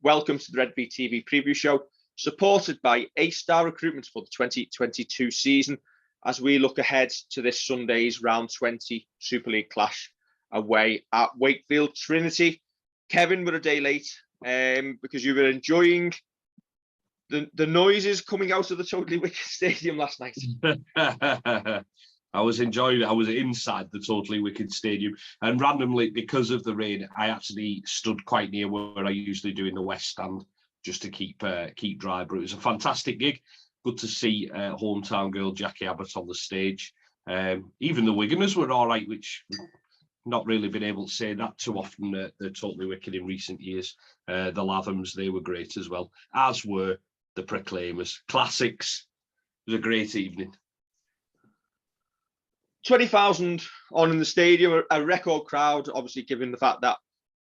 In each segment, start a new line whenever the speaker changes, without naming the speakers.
welcome to the Redvee TV preview show, supported by A-Star Recruitment for the 2022 season, as we look ahead to this Sunday's round 20 Super League clash away at Wakefield Trinity. Kevin, we're a day late because you were enjoying the noises coming out of the Totally Wicked Stadium last night.
I was enjoying it. I was inside the Totally Wicked Stadium, and randomly, because of the rain, I actually stood quite near where I usually do in the West Stand, just to keep dry. But it was a fantastic gig. Good to see hometown girl Jackie Abbott on the stage. Even the Wiganers were all right, which not really been able to say that too often. They're Totally Wicked in recent years. The Lathams, they were great as well, as were the Proclaimers. Classics. It was a great evening.
20,000 on in the stadium, a record crowd, obviously, given the fact that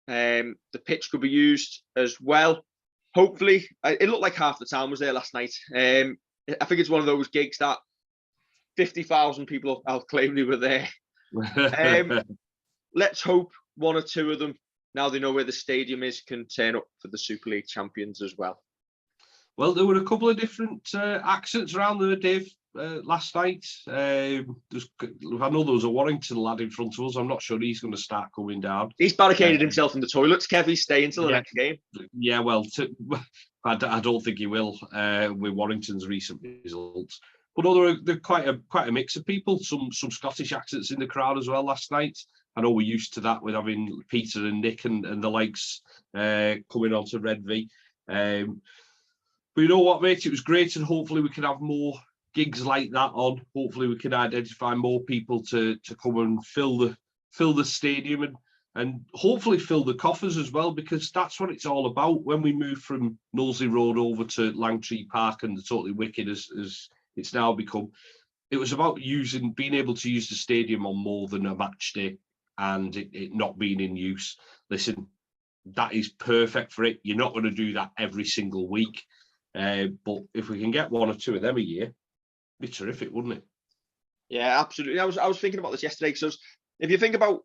the pitch could be used as well. Hopefully, it looked like half the town was there last night. I think it's one of those gigs that 50,000 people have claimed they were there. Let's hope one or two of them, now they know where the stadium is, can turn up for the Super League champions as well.
Well, there were a couple of different accents around there, Dave. Last night, I know there was a Warrington lad in front of us. I'm not sure he's going to start coming down.
He's barricaded himself in the toilets, Kev. He's staying until the next game.
Yeah, well, I don't think he will with Warrington's recent results. But no, there quite a mix of people. Some Scottish accents in the crowd as well last night. I know we're used to that with having Peter and Nick and the likes coming on to Redvee. But you know what, mate? It was great, and hopefully we can have more gigs like that on. Hopefully we can identify more people to come and fill the stadium and hopefully fill the coffers as well, because that's what it's all about. When we move from Knowsley Road over to Langtree Park and the Totally Wicked as it's now become, it was about being able to use the stadium on more than a match day and it not being in use. Listen, that is perfect for it. You're not going to do that every single week. But if we can get one or two of them a year, it'd be terrific, wouldn't it?
Yeah, absolutely. I was thinking about this yesterday. So if you think about,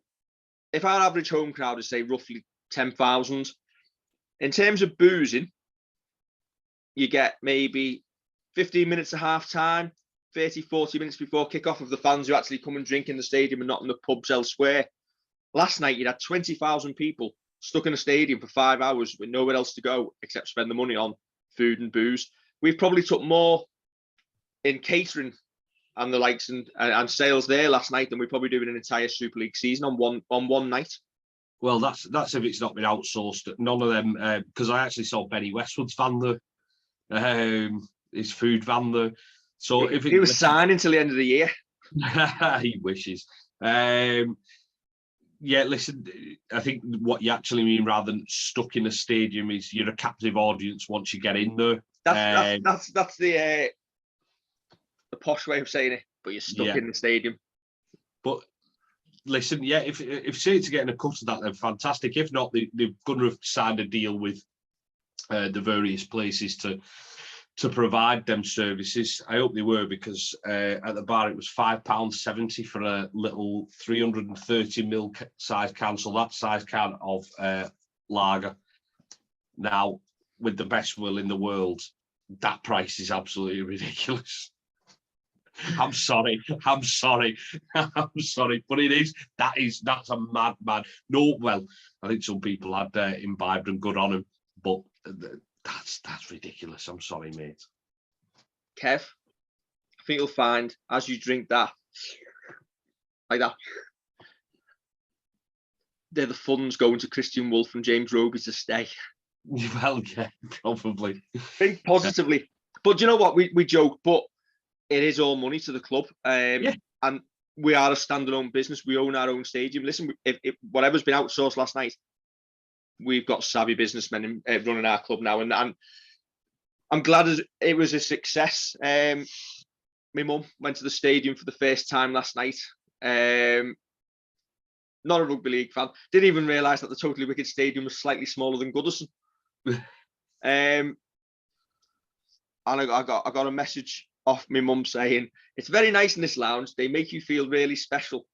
if our average home crowd is, say, roughly 10,000, in terms of boozing, you get maybe 15 minutes at half time, 30, 40 minutes before kickoff of the fans who actually come and drink in the stadium and not in the pubs elsewhere. Last night, you had 20,000 people stuck in a stadium for 5 hours with nowhere else to go except spend the money on food and booze. We've probably took more in catering and the likes and sales there last night than we probably do in an entire Super League season on one night.
Well, that's if it's not been outsourced. None of them, because I actually saw Benny Westwood's van there, his food van there. So if
he was signed until the end of the year.
He wishes. Yeah, listen, I think what you actually mean rather than stuck in a stadium is you're a captive audience once you get in there.
That's the posh way of saying it, but you're stuck in the stadium.
But listen, yeah, if Saints are getting a cut of that, then fantastic. If not, they're going to have signed a deal with the various places to provide them services. I hope they were, because at the bar it was £5.70 for a little 330ml size can, so that size can of lager. Now, with the best will in the world, that price is absolutely ridiculous. I'm sorry, but it is. That's a mad. No, well, I think some people had imbibed and good on them, but that's ridiculous. I'm sorry, mate.
Kev, I think you'll find as you drink that, like that, they're the funds going to Christian Wolfe and James Roby to stay.
Well, yeah, probably.
Think positively. But do you know what? We joke, but it is all money to the club. And we are a standalone business. We own our own stadium. Listen, if whatever's been outsourced last night, we've got savvy businessmen running our club now. And I'm glad it was a success. My mum went to the stadium for the first time last night. Not a rugby league fan. Didn't even realise that the Totally Wicked Stadium was slightly smaller than Goodison. And I got a message off my mum saying, it's very nice in this lounge. They make you feel really special.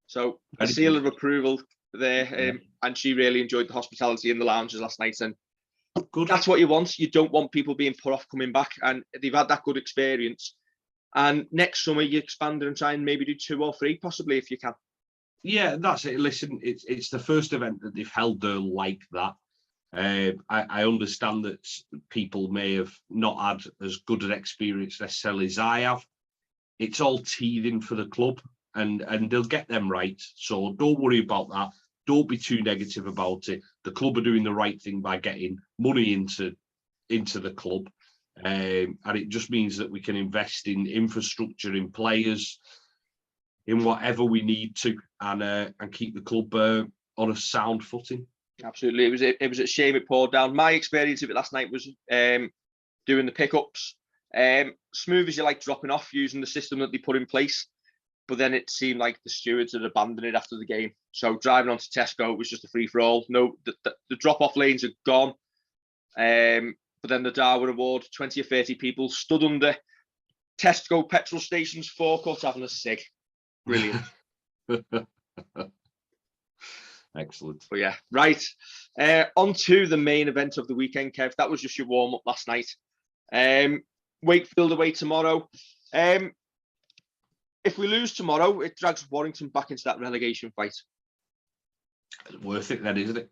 So a seal of approval there, and she really enjoyed the hospitality in the lounges last night. And
Good.
That's what you want. You don't want people being put off coming back, and they've had that good experience. And next summer, you expand and try and maybe do 2 or 3, possibly, if you can.
Yeah, that's it. Listen, it's the first event that they've held there like that. I understand that people may have not had as good an experience necessarily as I have. It's all teething for the club, and they'll get them right. So don't worry about that. Don't be too negative about it. The club are doing the right thing by getting money into the club. And it just means that we can invest in infrastructure, in players, in whatever we need to, and keep the club on a sound footing.
Absolutely, it was a shame it poured down. My experience of it last night was doing the pickups, smooth as you like, dropping off using the system that they put in place. But then it seemed like the stewards had abandoned it after the game. So driving on to Tesco, it was just a free for all. No, the drop off lanes are gone. But then the Darwin Award, 20 or 30 people stood under Tesco petrol stations forecourt having a cig. Brilliant.
Excellent.
But yeah, right. On to the main event of the weekend, Kev. That was just your warm up last night. Wakefield away tomorrow. If we lose tomorrow, it drags Warrington back into that relegation fight.
It's worth it then, isn't it?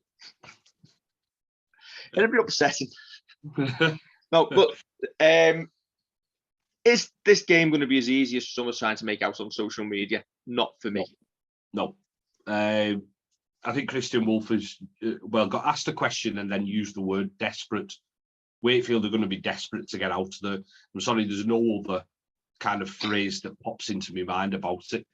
It'll be upsetting. No, but is this game going to be as easy as someone's trying to make out on social media? Not for me.
No. I think Christian Wolf has, got asked a question and then used the word desperate. Wakefield are going to be desperate to get out of there. I'm sorry, there's no other kind of phrase that pops into my mind about it.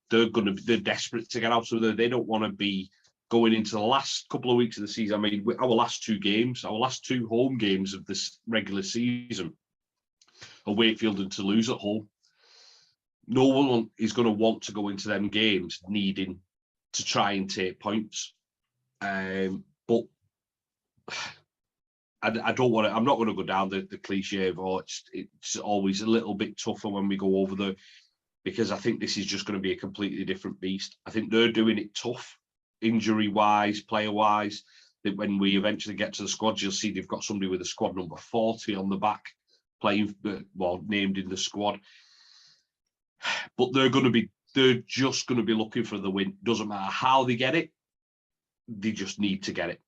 They're desperate to get out of there. They don't want to be going into the last couple of weeks of the season. I mean, our last 2 home games of this regular season are Wakefield and Toulouse at home. No one is going to want to go into them games needing to try and take points. But I don't want to. I'm not going to go down the cliche of it's always a little bit tougher when we go over there, because I think this is just going to be a completely different beast. I think they're doing it tough, injury wise, player wise. That when we eventually get to the squads, you'll see they've got somebody with a squad number 40 on the back, playing named in the squad. But they're just going to be looking for the win. Doesn't matter how they get it, they just need to get it.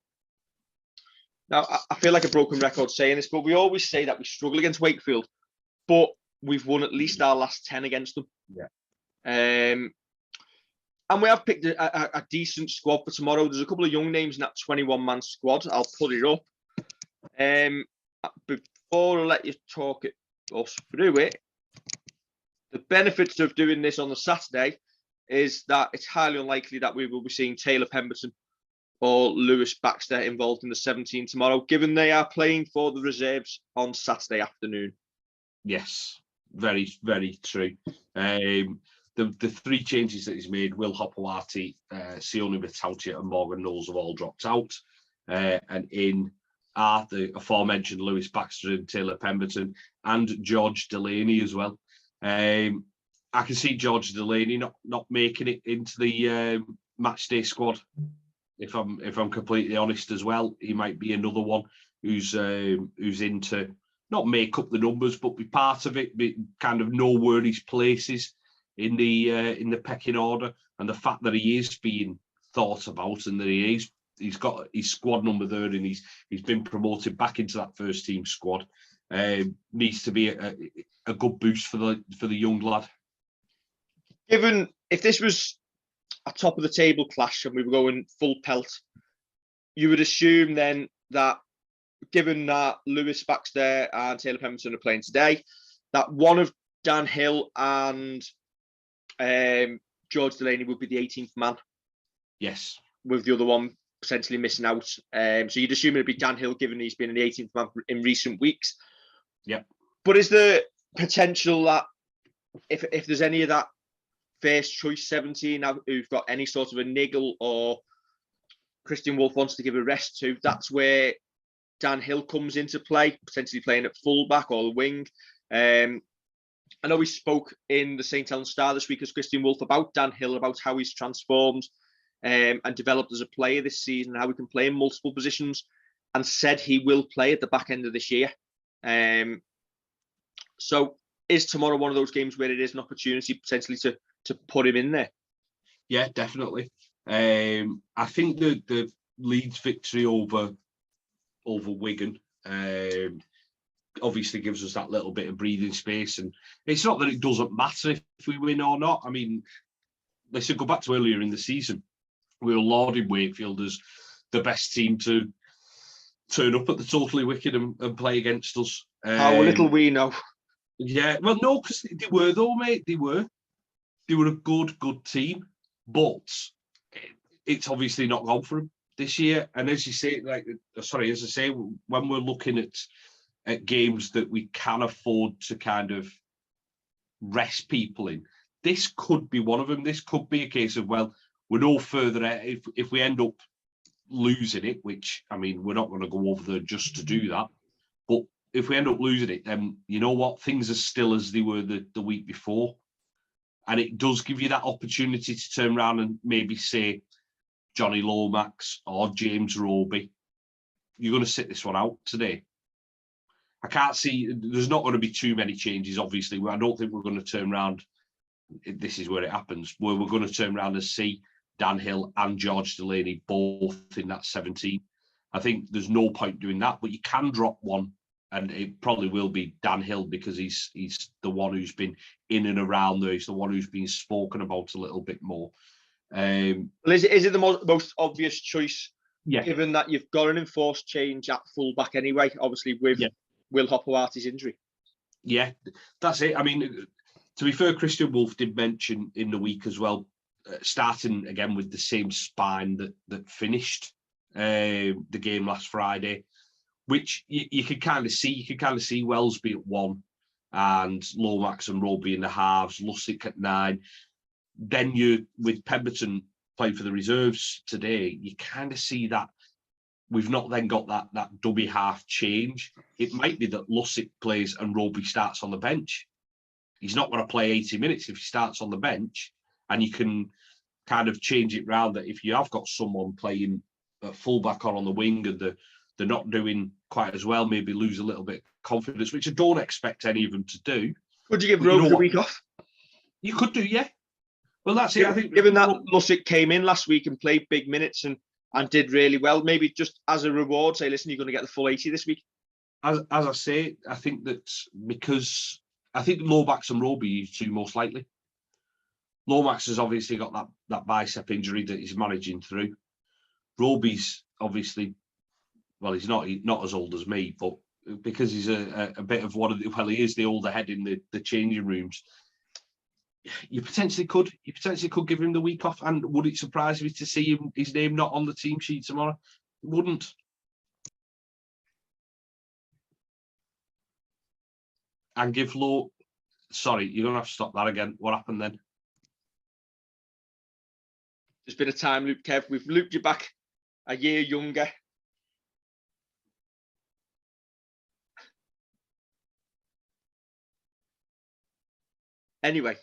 Now, I feel like a broken record saying this, but we always say that we struggle against Wakefield, but we've won at least our last 10 against them.
Yeah.
And we have picked a decent squad for tomorrow. There's a couple of young names in that 21-man squad. I'll put it up. Before I let you talk us through it, the benefits of doing this on the Saturday is that it's highly unlikely that we will be seeing Taylor Pemberton or Lewis Baxter involved in the 17 tomorrow, given they are playing for the reserves on Saturday afternoon.
Yes, very, very true. The 3 changes that he's made, Will Hopewati, Sione Batautia and Morgan Knowles have all dropped out. And in are the aforementioned Lewis Baxter and Taylor Pemberton and George Delaney as well. I can see George Delaney not making it into the match day squad. If I'm completely honest as well, he might be another one who's in to not make up the numbers, but be part of it, kind of know where his place is in the pecking order, and the fact that he is being thought about and that he's got his squad number there and he's been promoted back into that first team squad needs to be a good boost for the young lad.
Given if this was a top of the table clash and we were going full pelt, you would assume then that, given that Lewis Baxter and Taylor Pemberton are playing today, that one of Dan Hill and George Delaney would be the 18th man.
Yes. With
the other one potentially missing out. So you'd assume it'd be Dan Hill, given he's been in the 18th man in recent weeks.
Yep.
But is there potential that if there's any of that first choice 17 who've got any sort of a niggle or Christian Wolf wants to give a rest to, that's where Dan Hill comes into play, potentially playing at fullback or the wing. I know we spoke in the St. Helens Star this week as Christian Wolf about Dan Hill, about how he's transformed and developed as a player this season, how he can play in multiple positions, and said he will play at the back end of this year. So is tomorrow one of those games where it is an opportunity potentially to put him in there?
Yeah, definitely. I think the Leeds victory over Wigan obviously gives us that little bit of breathing space, and it's not that it doesn't matter if we win or not. I mean, let's go back to earlier in the season. We were lauding Wakefield as the best team to turn up at the Totally Wicked and play against us.
How little we know.
Yeah, well, no, because they were though, mate. They were a good team, but it's obviously not gone for them this year. And as you say, as I say, when we're looking at games that we can afford to kind of rest people in, this could be one of them. This could be a case of, well, we're no further if we end up losing it, which, I mean, we're not going to go over there just to do that. But if we end up losing it, then you know what? Things are still as they were the week before. And it does give you that opportunity to turn around and maybe say, Johnny Lomax or James Roby, you're going to sit this one out today. I can't see, there's not going to be too many changes, obviously. I don't think we're going to turn around, this is where it happens, where we're going to turn around and see Dan Hill and George Delaney both in that 17. I think there's no point doing that, but you can drop one, and it probably will be Dan Hill because he's the one who's been in and around there. He's the one who's been spoken about a little bit more.
Well, is it the most obvious choice, given that you've got an enforced change at fullback anyway, obviously with Will Hopper's injury? Yeah,
that's it. I mean, to be fair, Christian Wolf did mention in the week as well, starting again with the same spine that finished the game last Friday, which you could kind of see. You could kind of see Wellesby at 1 and Lomax and Roby in the halves, Lussick at 9. Then you, with Pemberton playing for the reserves today, you kind of see that we've not then got that dummy half change. It might be that Lussick plays and Roby starts on the bench. He's not going to play 80 minutes if he starts on the bench, and you can kind of change it round that if you have got someone playing at fullback or on the wing and they're not doing quite as well, maybe lose a little bit of confidence, which I don't expect any of them to do.
Could you give Roby a week off?
You could do, yeah. Well, that's it. I think
given that Lussick came in last week and played big minutes and did really well, maybe just as a reward, say, listen, you're going to get the full 80 this week.
As I say, I think that because I think Lomax and Roby are two most likely. Lomax has obviously got that bicep injury that he's managing through. Roby's obviously, well, he's not as old as me, but because he's a bit of one of the, well, he is the older head in the changing rooms. You potentially could give him the week off, and would it surprise me to see his name not on the team sheet tomorrow? It wouldn't. And give Low. Sorry, you're gonna have to stop that again. What happened then?
There's been a time loop, Kev. We've looped you back a year younger. Anyway,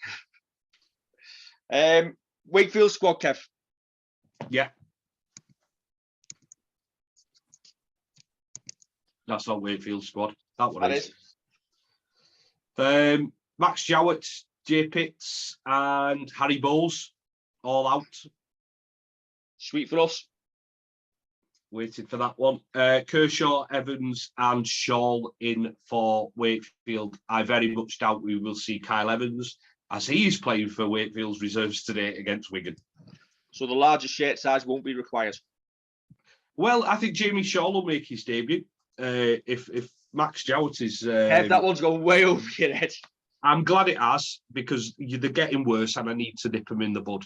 Wakefield squad, Kev.
Yeah, that's not Wakefield squad. That one is. Max Jowett, Jay Pitts, and Harry Bowles all out.
Sweet for us.
Waited for that one. Kershaw, Evans, and Shaw in for Wakefield. I very much doubt we will see Kyle Evans, as he is playing for Wakefield's reserves today against Wigan.
So the larger shirt size won't be required.
Well, I think Jamie Shaw will make his debut. If Max Jowett is...
that one's gone way over your head.
I'm glad it has, because they're getting worse and I need to nip them in the bud.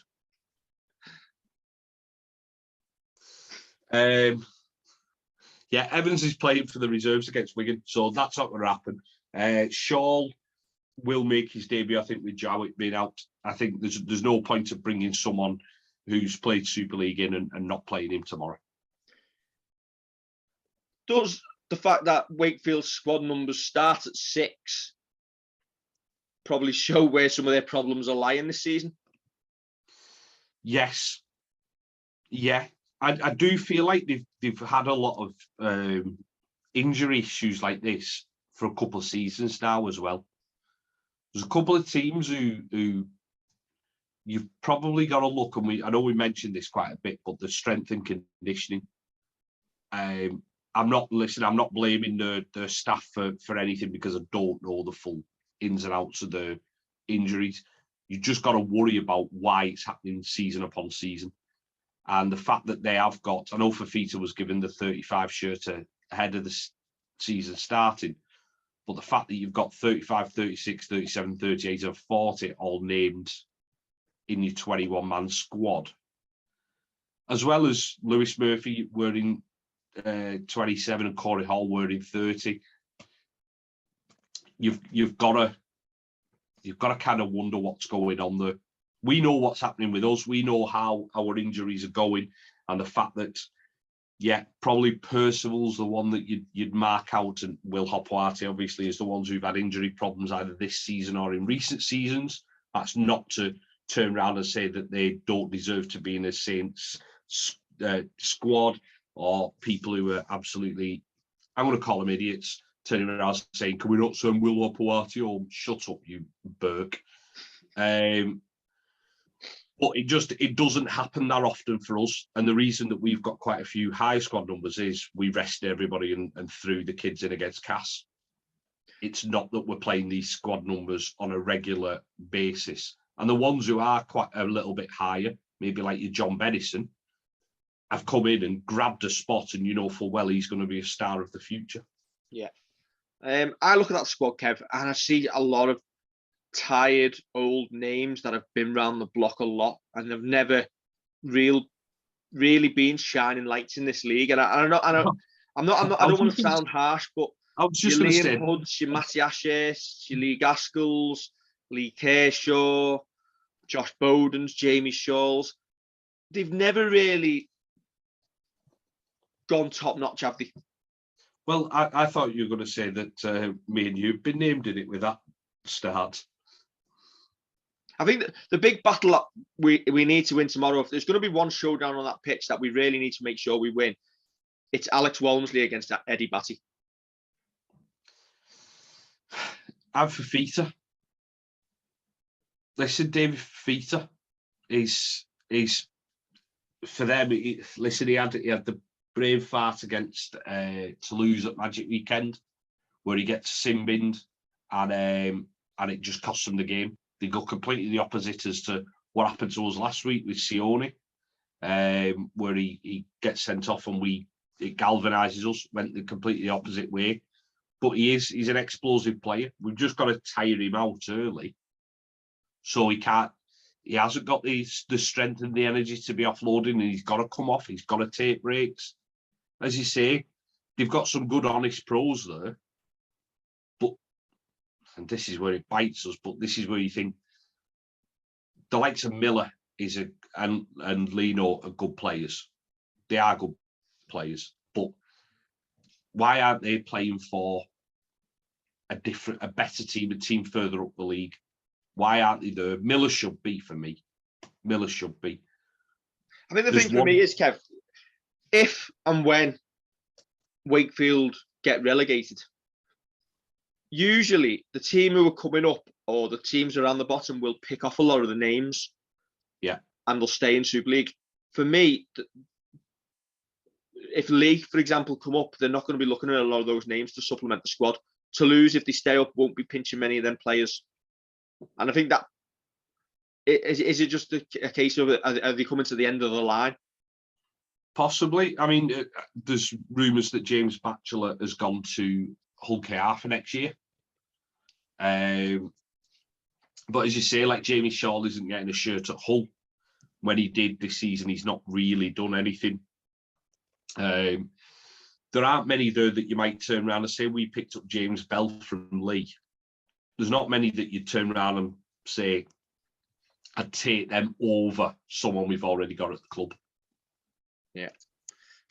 Yeah, Evans is playing for the reserves against Wigan, so that's not going to happen. Shaw will make his debut, I think, with Jowett being out. I think there's no point of bringing someone who's played Super League in and not playing him tomorrow.
Does the fact that Wakefield's squad numbers start at 6 probably show where some of their problems are lying this season?
Yes. Yeah, I do feel like they've had a lot of injury issues like this for a couple of seasons now as well. There's a couple of teams who you've probably got to look, and I know we mentioned this quite a bit, but the strength and conditioning. I'm not blaming the staff for anything, because I don't know the full ins and outs of the injuries. You just got to worry about why it's happening season upon season. And the fact that they have got, I know Fafita was given the 35 shirt ahead of the season starting, but the fact that you've got 35, 36, 37, 38 and 40 all named in your 21-man squad, as well as Lewis Murphy wearing 27 and Corey Hall wearing 30, you've got to kind of wonder what's going on there. We know what's happening with us. We know how our injuries are going, and the fact that, yeah, probably Percival's the one that you'd mark out, and Will Hopwati obviously is the ones who've had injury problems either this season or in recent seasons. That's not to turn around and say that they don't deserve to be in a Saints squad, or people who are absolutely, I'm going to call them idiots, turning around saying, "Can we not send Will Hopwati home?" Shut up, you Burke. But it doesn't happen that often for us. And the reason that we've got quite a few high squad numbers is we rested everybody and threw the kids in against Cass. It's not that we're playing these squad numbers on a regular basis. And the ones who are quite a little bit higher, maybe like your John Bedison, have come in and grabbed a spot, and you know full well he's going to be a star of the future.
Yeah. I look at that squad, Kev, and I see a lot of tired old names that have been around the block a lot and have never really been shining lights in this league. And I don't want to sound harsh, but
I was just
your Liam Hoods, your Matty Ashes, your Lee Gaskells, Lee Kershaw, Josh Bowden's, Jamie Shawls, they've never really gone top notch, have they?
Well, I thought you were going to say that me and you've been named in it with that start.
I think that the big battle that we need to win tomorrow, if there's going to be one showdown on that pitch that we really need to make sure we win, it's Alex Walmsley against Eddie Batty.
I'm Fafita. Listen, David Fafita is for them. Listen, he had the brave fart against Toulouse at Magic Weekend, where he gets sin-binned, and it just costs them the game. They go completely the opposite as to what happened to us last week with Sione, where he gets sent off and it galvanises us, went the completely opposite way. But he's an explosive player. We've just got to tire him out early, so he hasn't got the strength and the energy to be offloading, and he's got to come off. He's got to take breaks. As you say, they've got some good, honest pros there. And this is where it bites us, but this is where you think the likes of Miller and Lino are good players. They are good players, but why aren't they playing for a better team, a team further up the league? Why aren't they there? Miller should be for me. Miller should be.
I think the thing for me is, Kev, if and when Wakefield get relegated, usually the team who are coming up or the teams around the bottom will pick off a lot of the names.
Yeah.
And they'll stay in Super League. For me, if League, for example, come up, they're not going to be looking at a lot of those names to supplement the squad. Toulouse, if they stay up, won't be pinching many of them players. And I think that, is it just a case of, are they coming to the end of the line?
Possibly. I mean, there's rumours that James Batchelor has gone to Hull KR for next year. But as you say, like Jamie Shaw isn't getting a shirt at Hull. When he did this season, he's not really done anything. There aren't many there that you might turn around and say, we picked up James Bell from Lee. There's not many that you turn around and say, I'd take them over someone we've already got at the club.
Yeah.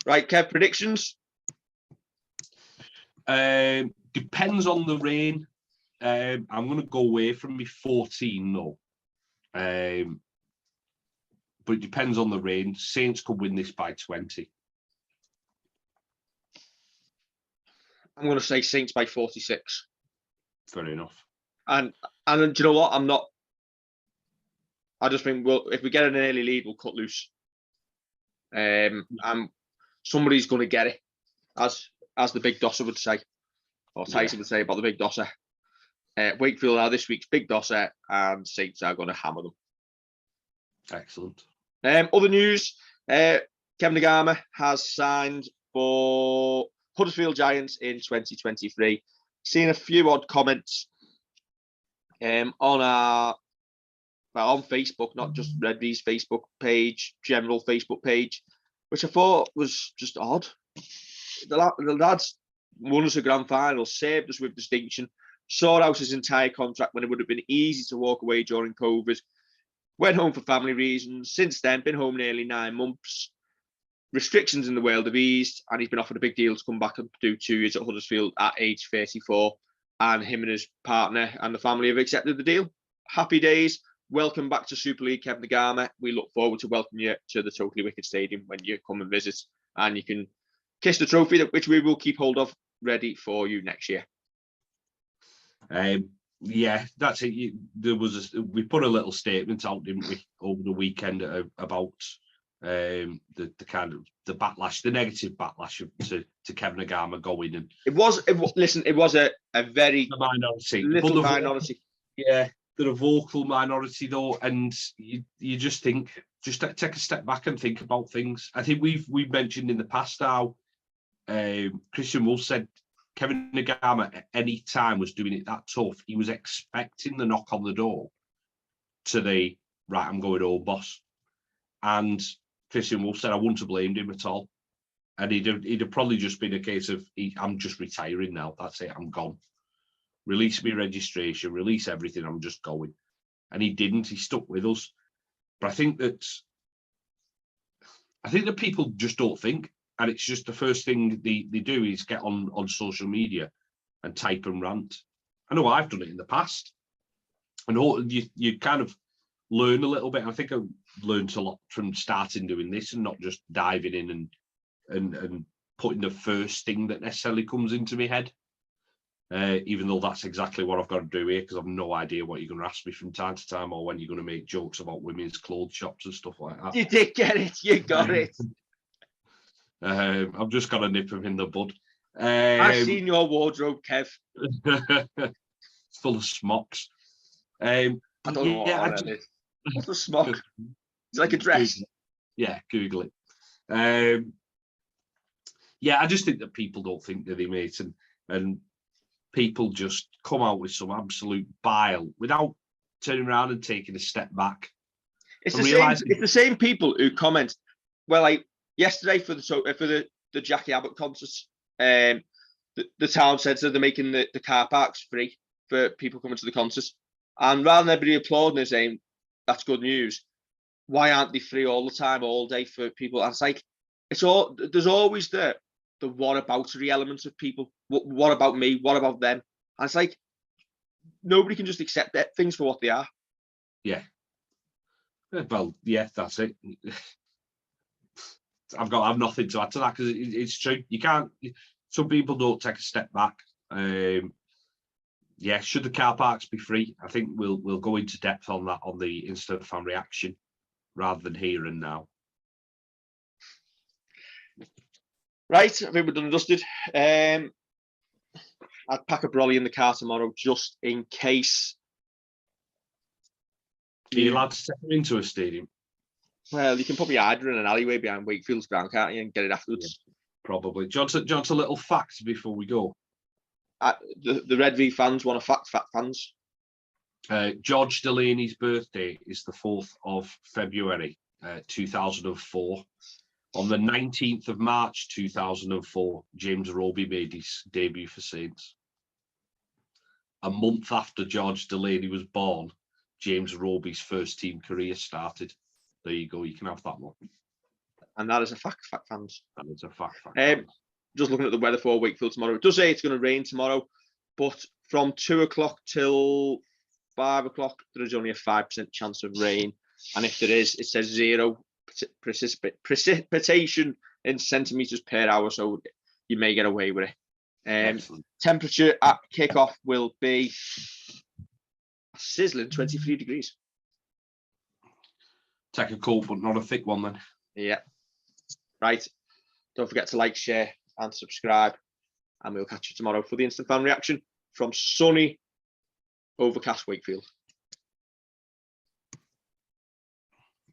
Right, Kev, predictions?
Depends on the rain. I'm going to go away from me 14 though. but it depends on the rain. Saints could win this by 20.
I'm going to say Saints by 46.
Fair enough.
And do you know what? I just think, well, if we get an early lead, we'll cut loose. And somebody's going to get it, as the big dosser would say, or Tyson would say about the big dosser. Wakefield are this week's big dosser, and Saints are going to hammer them.
Excellent.
Other news, Kevin Nagama has signed for Huddersfield Giants in 2023. Seen a few odd comments on Facebook, not just Redvee's Facebook page, general Facebook page, which I thought was just odd. The lads won us a grand final, saved us with distinction, sought out his entire contract when it would have been easy to walk away during COVID, went home for family reasons. Since then, been home nearly 9 months. Restrictions in the world have eased, and he's been offered a big deal to come back and do 2 years at Huddersfield at age 34. And him and his partner and the family have accepted the deal. Happy days. Welcome back to Super League, Kevin Nagama. We look forward to welcoming you to the Totally Wicked Stadium when you come and visit, and you can kiss the trophy, which we will keep hold of, ready for you next year.
Yeah, that's it. We put a little statement out, didn't we, over the weekend about the kind of the backlash, the negative backlash to Kevin Nagama going, and
it was a very
minority,
little minority.
Yeah, they're a vocal minority though, and you just think, just take a step back and think about things. I think we've mentioned in the past how Christian Wolf said Kevin Nagama at any time was doing it that tough. He was expecting the knock on the door to the right, I'm going home, boss. And Christian Wolf said I wouldn't have blamed him at all. And he'd have probably just been a case of, I'm just retiring now. That's it, I'm gone. Release me registration, release everything, I'm just going. And he didn't, he stuck with us. But I think that people just don't think. And it's just the first thing they do is get on social media and type and rant. I know I've done it in the past. And you kind of learn a little bit. I think I've learned a lot from starting doing this and not just diving in and putting the first thing that necessarily comes into my head. Even though that's exactly what I've got to do here, because I've no idea what you're going to ask me from time to time, or when you're going to make jokes about women's clothes shops and stuff like that.
You did get it. You got it.
I've just got to nip him in the bud.
I've seen your wardrobe, Kev.
It's full of smocks.
I don't know what that is. What's a smock? It's like a dress.
Google it. I just think that people don't think that they mate, and people just come out with some absolute bile without turning around and taking a step back.
It's the same people who comment. Well, like yesterday for the Jackie Abbott concerts, the town said that they're making the car parks free for people coming to the concerts, and rather than everybody applauding and saying that's good news, why aren't they free all the time, all day for people? And it's like there's always the whataboutery element of people. What about me? What about them? And it's like nobody can just accept things for what they are.
Yeah. Well, yeah, that's it. I've nothing to add to that, because it's true. You can't. Some people don't take a step back. Should the car parks be free? I think we'll go into depth on that on the instant fan reaction rather than here and now.
Right, I think we're done and dusted. I'd pack a brolly in the car tomorrow just in case.
Are you allowed to step into a stadium?
Well, you can put me either in an alleyway behind Wakefield's ground, can't you, and get it afterwards?
Yeah, probably. Do you want a little fact before we go?
The Redvee fans want a fact, fans.
George Delaney's birthday is the 4th of February, 2004. On the 19th of March 2004, James Roby made his debut for Saints. A month after George Delaney was born, James Roby's first team career started. There you go. You can have that one.
And that is a fact, fans.
That is a fact.
Just looking at the weather for Wakefield tomorrow. It does say it's going to rain tomorrow, but from 2 o'clock till 5 o'clock, there is only a 5% chance of rain. and if there is, it says 0 precipitation in centimeters per hour, so you may get away with it. Temperature at kickoff will be a sizzling 23 degrees.
Take a cold, but not a thick one then.
Yeah. Right. Don't forget to like, share, and subscribe. And we'll catch you tomorrow for the instant fan reaction from sunny, overcast Wakefield.